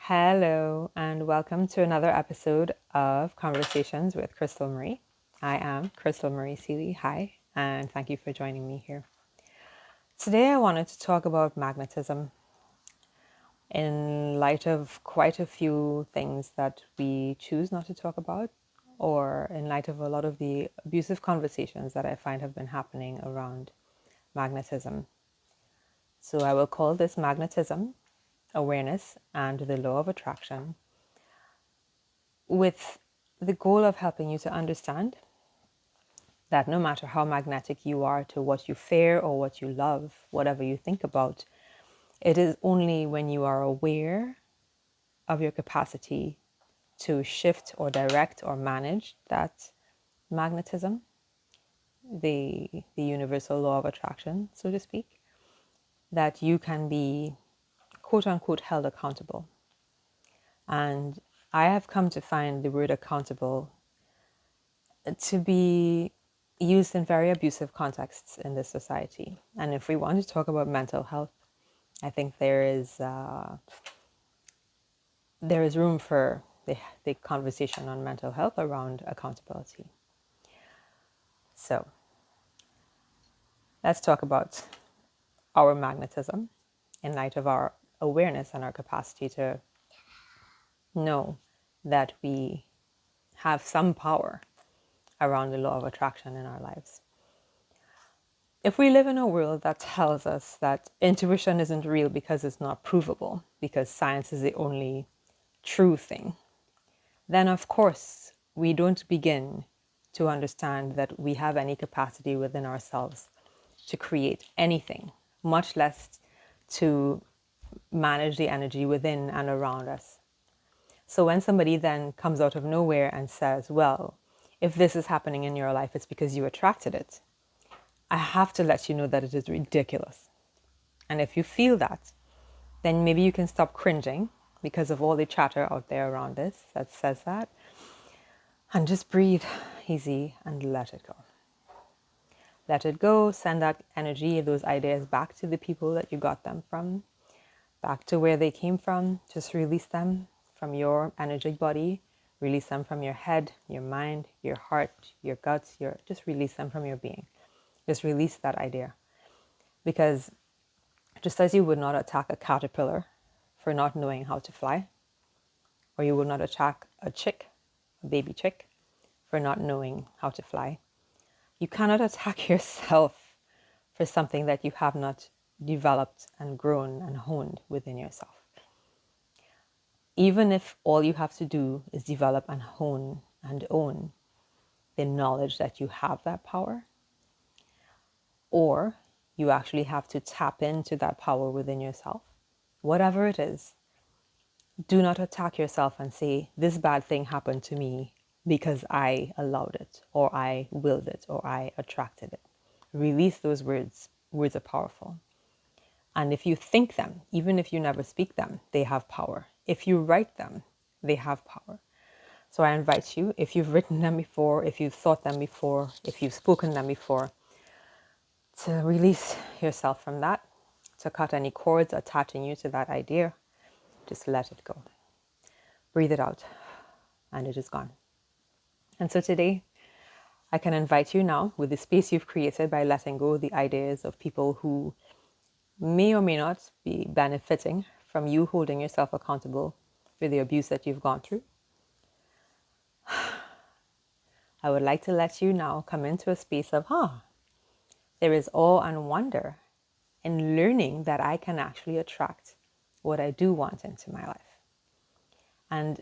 Hello, and welcome to another episode of Conversations with Crystal Marie. I am Crystal Marie Seeley. Hi, and thank you for joining me here. Today, I wanted to talk about magnetism in light of quite a few things that we choose not to talk about, or in light of a lot of the abusive conversations that I find have been happening around magnetism. So, I will call this magnetism, awareness, and the law of attraction, with the goal of helping you to understand that no matter how magnetic you are to what you fear or what you love, whatever you think about, it is only when you are aware of your capacity to shift or direct or manage that magnetism, the universal law of attraction, so to speak, that you can be quote unquote held accountable. And I have come to find the word accountable to be used in very abusive contexts in this society. And if we want to talk about mental health, I think there is room for the conversation on mental health around accountability. So let's talk about our magnetism in light of our awareness and our capacity to know that we have some power around the law of attraction in our lives. If we live in a world that tells us that intuition isn't real because it's not provable, because science is the only true thing, then of course we don't begin to understand that we have any capacity within ourselves to create anything, much less to manage the energy within and around us. So when somebody then comes out of nowhere and says, well, if this is happening in your life, it's because you attracted it, I have to let you know that it is ridiculous. And if you feel that, then maybe you can stop cringing because of all the chatter out there around this that says that, and just breathe easy and let it go. Let it go, send that energy, those ideas back to the people that you got them from, back to where they came from. Just release them from your energetic body, release them from your head, your mind, your heart, your guts, just release them from your being. Just release that idea. Because just as you would not attack a caterpillar for not knowing how to fly, or you would not attack a baby chick, for not knowing how to fly, you cannot attack yourself for something that you have not developed and grown and honed within yourself. Even if all you have to do is develop and hone and own the knowledge that you have that power, or you actually have to tap into that power within yourself, whatever it is, do not attack yourself and say, this bad thing happened to me because I allowed it, or I willed it, or I attracted it. Release those words. Words are powerful. And if you think them, even if you never speak them, they have power. If you write them, they have power. So I invite you, if you've written them before, if you've thought them before, if you've spoken them before, to release yourself from that, to cut any cords attaching you to that idea. Just let it go. Breathe it out, and it is gone. And so today, I can invite you now, with the space you've created by letting go the ideas of people who may or may not be benefiting from you holding yourself accountable for the abuse that you've gone through. I would like to let you now come into a space of, there is awe and wonder in learning that I can actually attract what I do want into my life. And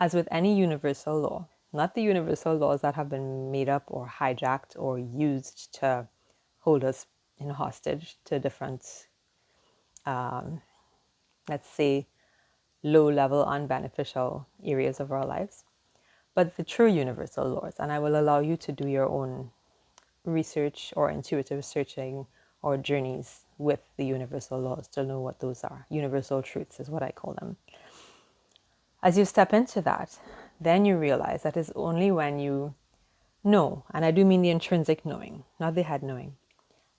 as with any universal law, not the universal laws that have been made up or hijacked or used to hold us in hostage to different, let's say, low-level, unbeneficial areas of our lives, but the true universal laws. And I will allow you to do your own research or intuitive searching or journeys with the universal laws to know what those are. Universal truths is what I call them. As you step into that, then you realize that it's only when you know, and I do mean the intrinsic knowing, not the head knowing,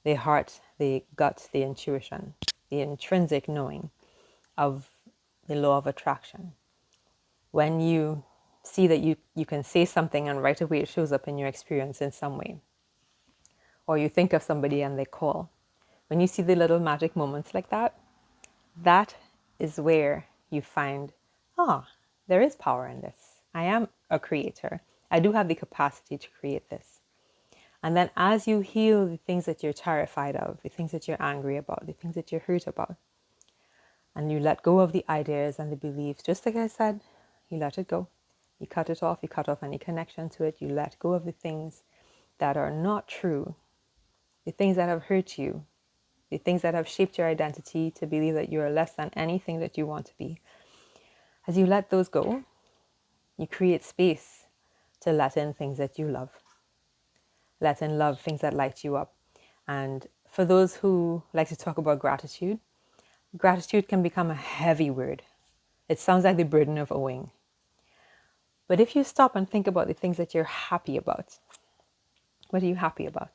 the heart, the gut, the intuition, the intrinsic knowing of the law of attraction. When you see that you can say something and right away it shows up in your experience in some way, or you think of somebody and they call, when you see the little magic moments like that, that is where you find, there is power in this. I am a creator. I do have the capacity to create this. And then as you heal the things that you're terrified of, the things that you're angry about, the things that you're hurt about, and you let go of the ideas and the beliefs, just like I said, you let it go. You cut it off. You cut off any connection to it. You let go of the things that are not true, the things that have hurt you, the things that have shaped your identity to believe that you are less than anything that you want to be. As you let those go, you create space to let in things that you love. Let in love, things that light you up. And for those who like to talk about gratitude, gratitude can become a heavy word. It sounds like the burden of owing. But if you stop and think about the things that you're happy about, what are you happy about?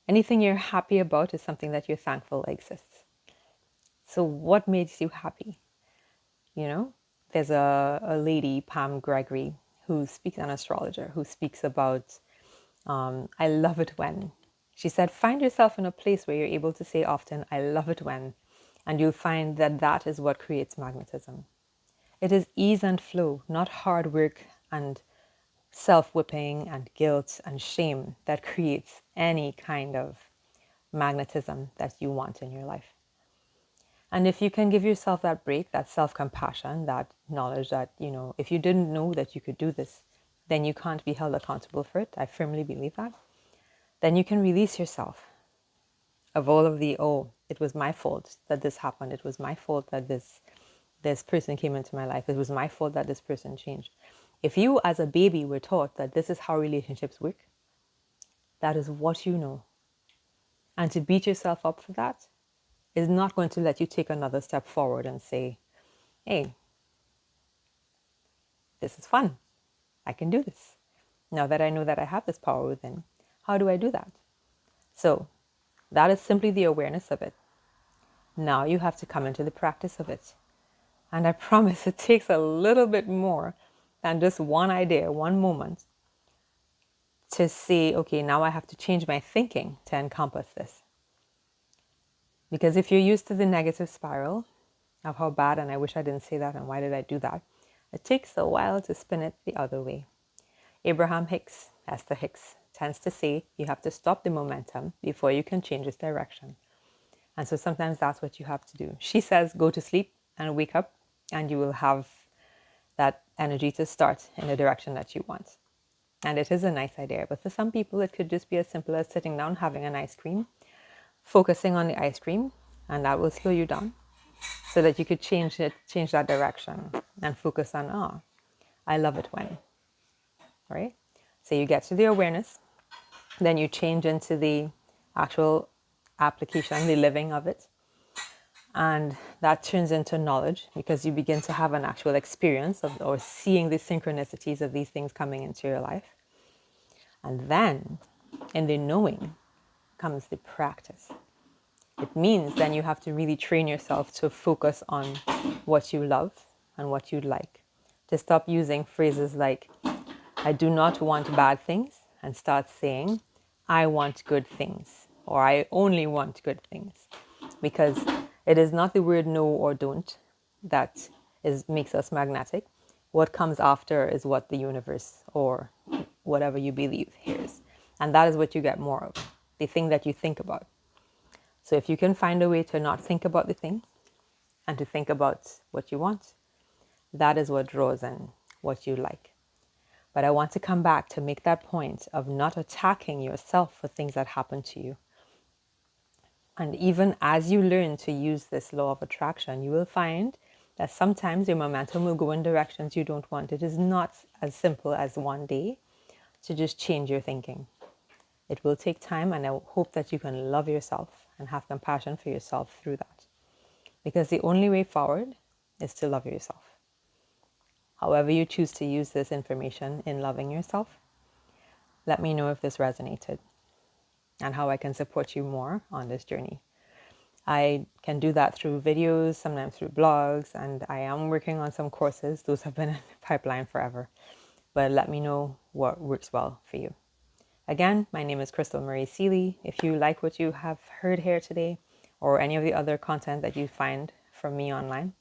Anything you're happy about is something that you're thankful exists. So what makes you happy? You know, there's a lady, Pam Gregory, who speaks, an astrologer, who speaks about, I love it when. She said, find yourself in a place where you're able to say often, I love it when, and you'll find that that is what creates magnetism. It is ease and flow, not hard work and self-whipping and guilt and shame that creates any kind of magnetism that you want in your life. And if you can give yourself that break, that self-compassion, that knowledge that, if you didn't know that you could do this, then you can't be held accountable for it. I firmly believe that. Then you can release yourself of all of the, it was my fault that this happened. It was my fault that this person came into my life. It was my fault that this person changed. If you as a baby were taught that this is how relationships work, that is what you know. And to beat yourself up for that is not going to let you take another step forward and say, hey, this is fun. I can do this. Now that I know that I have this power within, how do I do that? So that is simply the awareness of it. Now you have to come into the practice of it. And I promise it takes a little bit more than just one idea, one moment to say, okay, now I have to change my thinking to encompass this. Because if you're used to the negative spiral of how bad, and I wish I didn't say that, and why did I do that? It takes a while to spin it the other way. Abraham Hicks, Esther Hicks, tends to say you have to stop the momentum before you can change its direction. And so sometimes that's what you have to do. She says, go to sleep and wake up, and you will have that energy to start in the direction that you want. And it is a nice idea. But for some people, it could just be as simple as sitting down, having an ice cream, focusing on the ice cream, and that will slow you down so that you could change that direction and focus on, I love it when, right? So you get to the awareness, then you change into the actual application, the living of it. And that turns into knowledge because you begin to have an actual experience of, or seeing the synchronicities of these things coming into your life. And then in the knowing comes the practice. It means then you have to really train yourself to focus on what you love and what you like. To stop using phrases like, I do not want bad things, and start saying, I want good things, or I only want good things. Because it is not the word no or don't that makes us magnetic. What comes after is what the universe or whatever you believe hears. And that is what you get more of, the thing that you think about. So if you can find a way to not think about the thing and to think about what you want, that is what draws in what you like. But I want to come back to make that point of not attacking yourself for things that happen to you. And even as you learn to use this law of attraction, you will find that sometimes your momentum will go in directions you don't want. It is not as simple as one day to just change your thinking. It will take time, and I hope that you can love yourself and have compassion for yourself through that. Because the only way forward is to love yourself. However you choose to use this information in loving yourself, let me know if this resonated and how I can support you more on this journey. I can do that through videos, sometimes through blogs, and I am working on some courses. Those have been in the pipeline forever. But let me know what works well for you. Again, my name is Crystal Marie Seeley. If you like what you have heard here today, or any of the other content that you find from me online,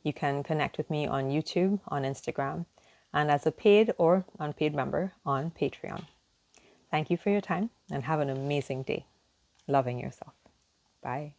you can connect with me on YouTube, on Instagram, and as a paid or unpaid member on Patreon. Thank you for your time and have an amazing day. Loving yourself. Bye.